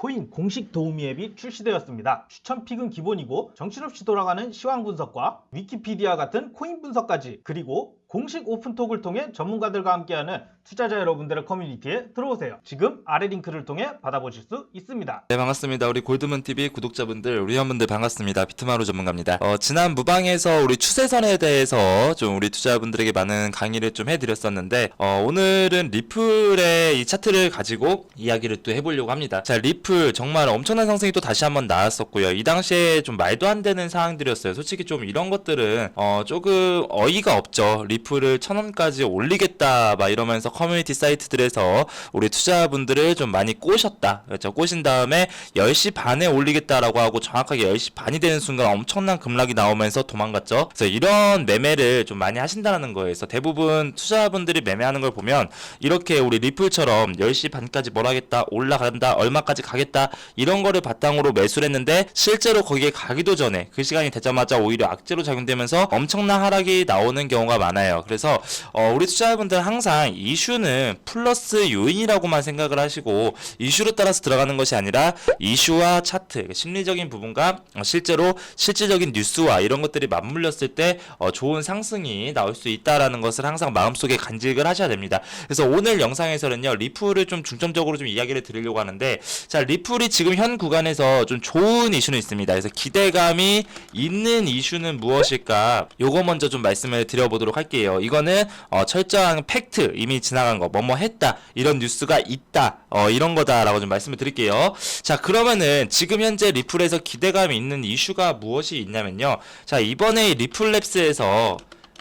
코인 공식 도우미 앱이 출시되었습니다. 추천 픽은 기본이고 정신없이 돌아가는 시황 분석과 위키피디아 같은 코인 분석까지, 그리고 공식 오픈톡을 통해 전문가들과 함께하는 투자자 여러분들의 커뮤니티에 들어오세요. 지금 아래 링크를 통해 받아보실 수 있습니다. 네, 반갑습니다. 우리 골드문TV 구독자분들, 우리 회원분들 반갑습니다. 비트마루 전문가입니다. 지난 무방에서 우리 추세선에 대해서 좀 우리 투자자분들에게 많은 강의를 좀 해드렸었는데, 오늘은 리플의 이 차트를 가지고 이야기를 또 해보려고 합니다. 자, 리플 정말 엄청난 상승이 또 다시 한번 나왔었고요. 이 당시에 좀 말도 안 되는 상황들이었어요. 솔직히 좀 이런 것들은 조금 어이가 없죠. 리플을 1000원까지 올리겠다 막 이러면서 커뮤니티 사이트들에서 우리 투자분들을 좀 많이 꼬셨다. 그렇죠. 꼬신 다음에 10시 반에 올리겠다라고 하고 정확하게 10시 반이 되는 순간 엄청난 급락이 나오면서 도망갔죠. 그래서 이런 매매를 좀 많이 하신다는 거예요. 그래서 대부분 투자분들이 매매하는 걸 보면 이렇게 우리 리플처럼 10시 반까지 뭘 하겠다, 올라간다, 얼마까지 가겠다, 이런 거를 바탕으로 매수를 했는데 실제로 거기에 가기도 전에 그 시간이 되자마자 오히려 악재로 작용되면서 엄청난 하락이 나오는 경우가 많아요. 그래서 우리 투자자분들은 항상 이슈는 플러스 요인이라고만 생각을 하시고, 이슈로 따라서 들어가는 것이 아니라 이슈와 차트, 심리적인 부분과 실제로 실질적인 뉴스와 이런 것들이 맞물렸을 때 좋은 상승이 나올 수 있다라는 것을 항상 마음속에 간직을 하셔야 됩니다. 그래서 오늘 영상에서는요, 리플을 좀 중점적으로 좀 이야기를 드리려고 하는데, 자, 리플이 지금 현 구간에서 좀 좋은 이슈는 있습니다. 그래서 기대감이 있는 이슈는 무엇일까? 요거 먼저 좀 말씀을 드려보도록 할게요. 이거는 철저한 팩트, 이미 지나간 거, 뭐뭐 했다, 이런 뉴스가 있다, 이런 거다라고 좀 말씀을 드릴게요. 자, 그러면은 지금 현재 리플에서 기대감이 있는 이슈가 무엇이 있냐면요, 자, 이번에 리플랩스에서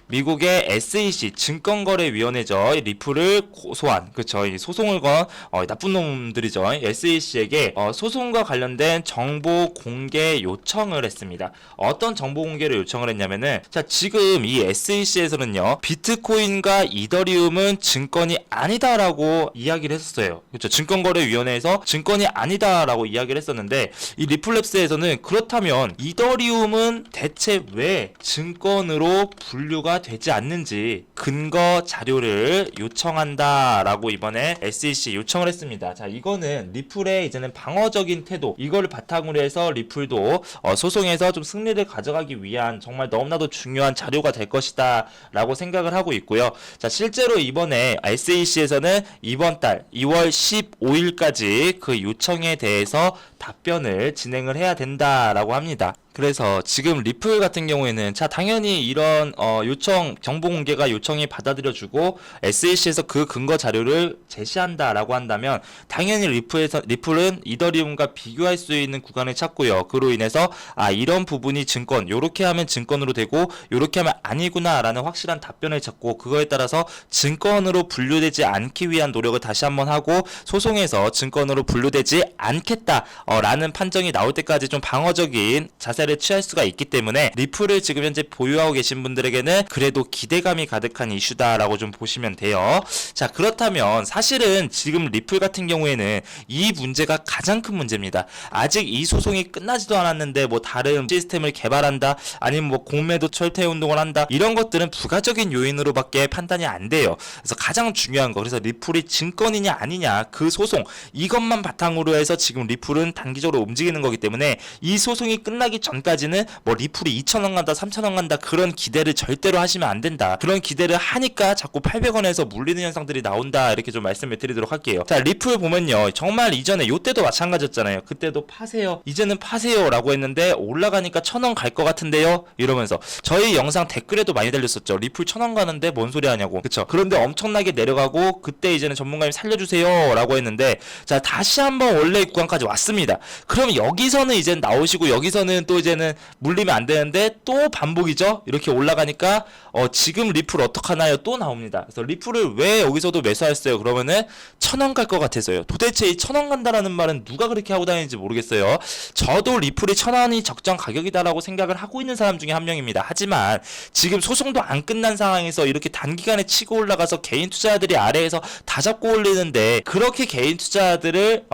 미국의 SEC 증권거래위원회죠. 리플을 고소한, 그쵸, 이 소송을 건 나쁜 놈들이죠. SEC에게 소송과 관련된 정보 공개 요청을 했습니다. 어떤 정보 공개를 요청을 했냐면은, 자, 지금 이 SEC에서는요, 비트코인과 이더리움은 증권이 아니다라고 이야기를 했었어요. 그쵸, 증권거래위원회에서 증권이 아니다라고 이야기를 했었는데, 이 리플랩스에서는 그렇다면 이더리움은 대체 왜 증권으로 분류가 되지 않는지 근거 자료를 요청한다라고 이번에 SEC 요청을 했습니다. 자, 이거는 리플의 이제는 방어적인 태도, 이걸 바탕으로 해서 리플도 소송에서 좀 승리를 가져가기 위한 정말 너무나도 중요한 자료가 될 것이다 라고 생각을 하고 있고요. 자, 실제로 이번에 SEC에서는 이번 달 2월 15일까지 그 요청에 대해서 답변을 진행을 해야 된다라고 합니다. 그래서 지금 리플 같은 경우에는, 자, 당연히 이런 요청, 정보 공개가 요청이 받아들여주고 SEC에서 그 근거 자료를 제시한다라고 한다면 당연히 리플은 이더리움과 비교할 수 있는 구간을 찾고요. 그로 인해서 이런 부분이 증권, 요렇게 하면 증권으로 되고 요렇게 하면 아니구나라는 확실한 답변을 찾고, 그거에 따라서 증권으로 분류되지 않기 위한 노력을 다시 한번 하고 소송에서 증권으로 분류되지 않겠다 라는 판정이 나올 때까지 좀 방어적인 자세를 취할 수가 있기 때문에 리플을 지금 현재 보유하고 계신 분들에게는 그래도 기대감이 가득한 이슈다라고 좀 보시면 돼요. 자, 그렇다면 사실은 지금 리플 같은 경우에는 이 문제가 가장 큰 문제입니다. 아직 이 소송이 끝나지도 않았는데 뭐 다른 시스템을 개발한다, 아니면 뭐 공매도 철퇴 운동을 한다, 이런 것들은 부가적인 요인으로밖에 판단이 안 돼요. 그래서 가장 중요한 거, 그래서 리플이 증권이냐 아니냐, 그 소송, 이것만 바탕으로 해서 지금 리플은 단기적으로 움직이는 거기 때문에 이 소송이 끝나기 전까지는 뭐 리플이 2,000원 간다, 3,000원 간다, 그런 기대를 절대로 하시면 안 된다. 그런 기대를 하니까 자꾸 800원에서 물리는 현상들이 나온다, 이렇게 좀 말씀을 드리도록 할게요. 자, 리플 보면요, 정말 이전에 요때도 마찬가지였잖아요. 그때도 파세요, 이제는 파세요 라고 했는데 올라가니까 1,000원 갈 것 같은데요, 이러면서 저희 영상 댓글에도 많이 달렸었죠. 리플 1,000원 가는데 뭔 소리 하냐고. 그쵸? 그런데 엄청나게 내려가고 그때 이제는 전문가님 살려주세요 라고 했는데, 자, 다시 한번 원래 구간까지 왔습니다. 그럼 여기서는 이제 나오시고, 여기서는 또 이제는 물리면 안 되는데 또 반복이죠. 이렇게 올라가니까 지금 리플 어떡하나요? 또 나옵니다. 그래서 리플을 왜 여기서도 매수했어요? 그러면은 1,000원 갈 것 같아서요. 도대체 이 1,000원 간다라는 말은 누가 그렇게 하고 다니는지 모르겠어요. 저도 리플이 1,000원이 적정 가격이다라고 생각을 하고 있는 사람 중에 한 명입니다. 하지만 지금 소송도 안 끝난 상황에서 이렇게 단기간에 치고 올라가서 개인 투자자들이 아래에서 다 잡고 올리는데, 그렇게 개인 투자자들의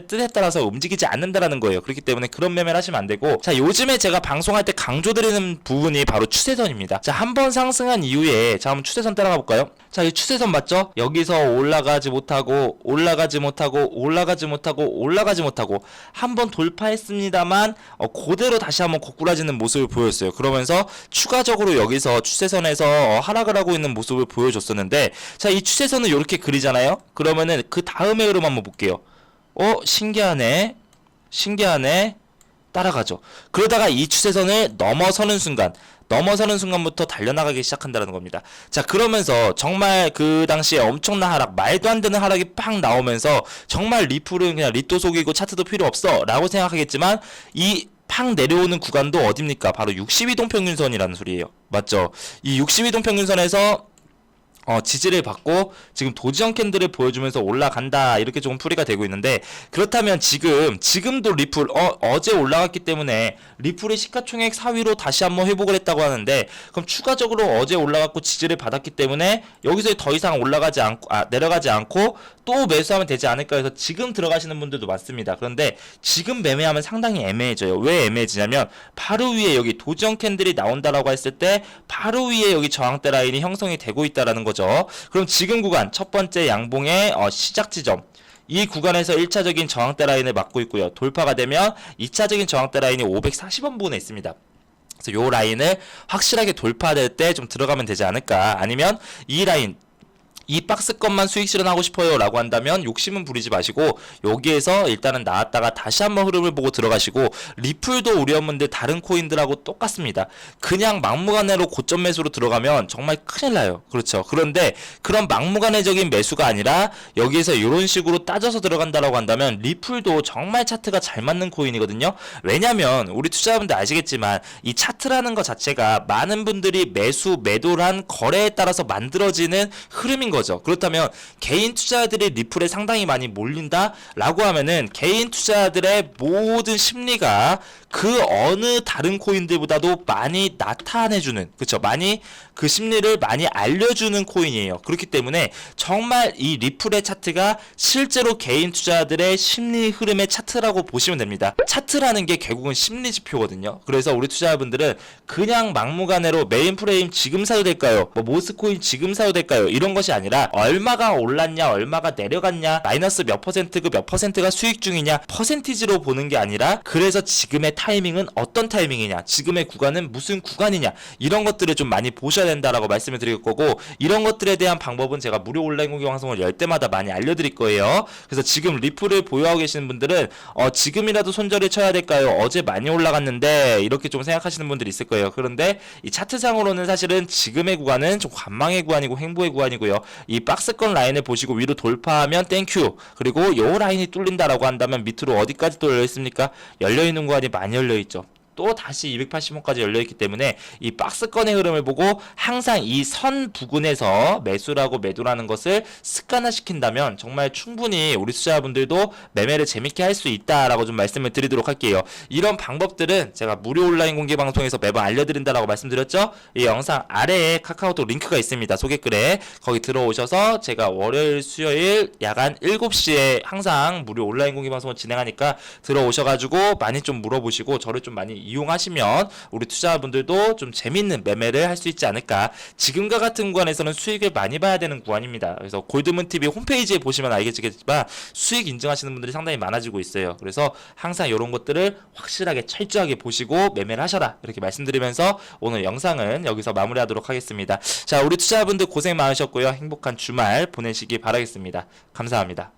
뜻에 따라서 움직이지 않는다라는 거예요. 그렇기 때문에 그런 매매를 하시면 안 되고, 거고, 자, 요즘에 제가 방송할 때 강조드리는 부분이 바로 추세선입니다. 자, 한번 상승한 이후에, 자, 한번 추세선 따라가 볼까요? 자, 이 추세선 맞죠? 여기서 올라가지 못하고 한번 돌파했습니다만 그대로 다시 한번 거꾸라지는 모습을 보였어요. 그러면서 추가적으로 여기서 추세선에서 하락을 하고 있는 모습을 보여줬었는데, 자, 이 추세선은 이렇게 그리잖아요. 그러면은 그 다음의 흐름 한번 볼게요. 신기하네. 따라가죠. 그러다가 이 추세선을 넘어서는 순간부터 달려나가기 시작한다는 겁니다. 자, 그러면서 정말 그 당시에 엄청난 하락, 말도 안 되는 하락이 팍 나오면서 정말 리플은 그냥 리또 속이고 차트도 필요 없어 라고 생각하겠지만, 이 팍 내려오는 구간도 어딥니까? 바로 62동 평균선이라는 소리예요. 맞죠? 이 62동 평균선에서 지지를 받고 지금 도지형 캔들을 보여주면서 올라간다, 이렇게 조금 풀이가 되고 있는데, 그렇다면 지금도 리플 어제 올라갔기 때문에 리플의 시가총액 4위로 다시 한번 회복을 했다고 하는데, 그럼 추가적으로 어제 올라갔고 지지를 받았기 때문에 여기서 더 이상 내려가지 않고 또 매수하면 되지 않을까 해서 지금 들어가시는 분들도 많습니다. 그런데 지금 매매하면 상당히 애매해져요. 왜 애매해지냐면, 바로 위에 여기 도지형 캔들이 나온다라고 했을 때 바로 위에 여기 저항대 라인이 형성이 되고 있다라는 거죠. 그럼 지금 구간 첫 번째 양봉의 시작 지점, 이 구간에서 1차적인 저항대 라인을 막고 있고요. 돌파가 되면 2차적인 저항대 라인이 540원 부근에 있습니다. 그래서 요 라인을 확실하게 돌파될 때 좀 들어가면 되지 않을까. 아니면 이 라인, 이 박스권만 수익 실현하고 싶어요 라고 한다면 욕심은 부리지 마시고 여기에서 일단은 나왔다가 다시 한번 흐름을 보고 들어가시고, 리플도 우리 여러분들 다른 코인들하고 똑같습니다. 그냥 막무가내로 고점 매수로 들어가면 정말 큰일 나요. 그렇죠. 그런데 그런 막무가내적인 매수가 아니라 여기에서 이런 식으로 따져서 들어간다라고 한다면 리플도 정말 차트가 잘 맞는 코인이거든요. 왜냐면 우리 투자자분들 아시겠지만 이 차트라는 것 자체가 많은 분들이 매수 매도를 한 거래에 따라서 만들어지는 흐름인 거죠. 그렇다면 개인 투자자들이 리플에 상당히 많이 몰린다라고 하면은 개인 투자자들의 모든 심리가 그 어느 다른 코인들보다도 많이 나타내주는, 그쵸, 많이 그 심리를 많이 알려주는 코인이에요. 그렇기 때문에 정말 이 리플의 차트가 실제로 개인 투자자들의 심리 흐름의 차트라고 보시면 됩니다. 차트라는 게 결국은 심리 지표거든요. 그래서 우리 투자자분들은 그냥 막무가내로 메인 프레임 지금 사도 될까요? 모스코인 지금 사도 될까요? 이런 것이 아니라 얼마가 올랐냐, 얼마가 내려갔냐, 마이너스 몇 퍼센트, 그 몇 퍼센트가 수익 중이냐, 퍼센티지로 보는 게 아니라, 그래서 지금의 타이밍은 어떤 타이밍이냐, 지금의 구간은 무슨 구간이냐, 이런 것들을 좀 많이 보셔야 된다라고 말씀을 드릴 거고, 이런 것들에 대한 방법은 제가 무료 온라인 공개 방송을 열 때마다 많이 알려드릴 거예요. 그래서 지금 리플을 보유하고 계시는 분들은 지금이라도 손절을 쳐야 될까요? 어제 많이 올라갔는데, 이렇게 좀 생각하시는 분들이 있을 거예요. 그런데 이 차트상으로는 사실은 지금의 구간은 좀 관망의 구간이고 행보의 구간이고요. 이 박스권 라인을 보시고 위로 돌파하면 땡큐, 그리고 요 라인이 뚫린다라고 한다면 밑으로 어디까지 또 열려있습니까? 열려있는 구간이 많이 열려있죠. 또 다시 280원까지 열려있기 때문에 이 박스권의 흐름을 보고 항상 이 선 부근에서 매수라고 매도라는 것을 습관화시킨다면 정말 충분히 우리 투자자분들도 매매를 재밌게 할 수 있다라고 좀 말씀을 드리도록 할게요. 이런 방법들은 제가 무료 온라인 공개 방송에서 매번 알려드린다라고 말씀드렸죠. 이 영상 아래에 카카오톡 링크가 있습니다. 소개글에 거기 들어오셔서 제가 월요일 수요일 야간 7시에 항상 무료 온라인 공개 방송을 진행하니까 들어오셔가지고 많이 좀 물어보시고 저를 좀 많이 이용하시면 우리 투자자분들도 좀 재밌는 매매를 할 수 있지 않을까. 지금과 같은 구간에서는 수익을 많이 봐야 되는 구간입니다. 그래서 골드문TV 홈페이지에 보시면 알겠지만 수익 인증하시는 분들이 상당히 많아지고 있어요. 그래서 항상 이런 것들을 확실하게 철저하게 보시고 매매를 하셔라, 이렇게 말씀드리면서 오늘 영상은 여기서 마무리하도록 하겠습니다. 자, 우리 투자자분들 고생 많으셨고요. 행복한 주말 보내시기 바라겠습니다. 감사합니다.